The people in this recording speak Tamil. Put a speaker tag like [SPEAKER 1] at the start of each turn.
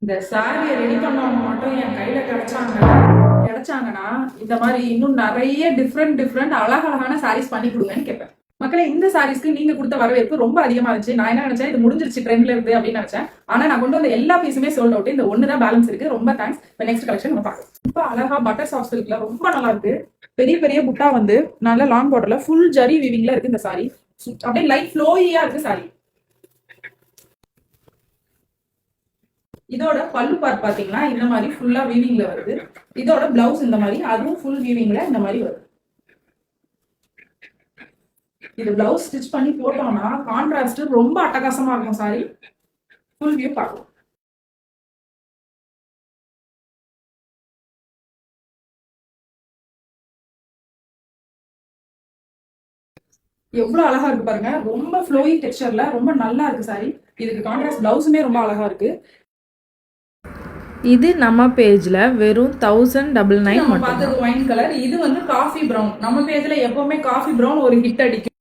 [SPEAKER 1] இந்த சாரியை ரெடி பண்ணவங்க மட்டும் என் கையில கிடைச்சாங்கன்னா இந்த மாதிரி இன்னும் நிறைய டிஃப்ரெண்ட் அழகழகான சாரீஸ் பண்ணி கொடுங்கன்னு கேட்பேன். மக்களே, இந்த சாரீஸ்க்கு நீங்க கொடுத்த வரவேற்பு ரொம்ப அதிகமா இருந்துச்சு. நான் என்ன நினைச்சேன், இது முடிஞ்சிருச்சு ட்ரெண்ட்ல இருந்து அப்படின்னு நினைச்சேன். ஆனா நான் கொண்டு வந்த எல்லா பீஸுமே சோல்ட் அவுட். இந்த ஒண்ணுதான் பேலன்ஸ் இருக்கு. ரொம்ப தேங்க்ஸ். இப்போ நெக்ஸ்ட் கலெக்ஷன் நம்ம பார்க்கலாம். ரொம்ப அழகா பட்டர் சாஃப்ட் சில்க்ல ரொம்ப நல்லா இருக்கு. பெரிய பெரிய புட்டா வந்து நல்ல லாங் பார்டர்ல ஃபுல் ஜரி வீவிங்ல இருக்கு. இந்த சாரி அப்படியே லைட் ஃப்ளோயியா இருக்கு சாரி. இதோட பல்லு பார்ட் பாத்தீங்கன்னா இந்த மாதிரி ஃபுல்லா வீவிங்ல வருது. இதோட பிளவுஸ் இந்த மாதிரி, அதுவும் ஃபுல் வீவிங்ல இந்த மாதிரி வருது. இது பிளவுஸ் ஸ்டிச் பண்ணி போட்டோம்னா கான்ட்ராஸ்ட் ரொம்ப அட்டகாசமா இருக்கும். சாரி ஃபுல் வியூ பார்க்கலாம். எவ்வளவு அழகா இருக்கு பாருங்க. ரொம்ப ஃப்ளோயிங் டெக்ஸ்சர்ல ரொம்ப நல்லா இருக்கு சாரி. இதுக்கு கான்ட்ராஸ்ட் பிளவுஸுமே ரொம்ப அழகா இருக்கு.
[SPEAKER 2] இது நம்ம பேஜ்ல வெறும் 1099
[SPEAKER 1] பார்த்தது ஒயின் கலர். இது வந்து காஃபி பிரவுன். நம்ம பேஜ்ல எப்பவுமே காஃபி பிரவுன் ஒரு ஹிட் அடிக்கும்.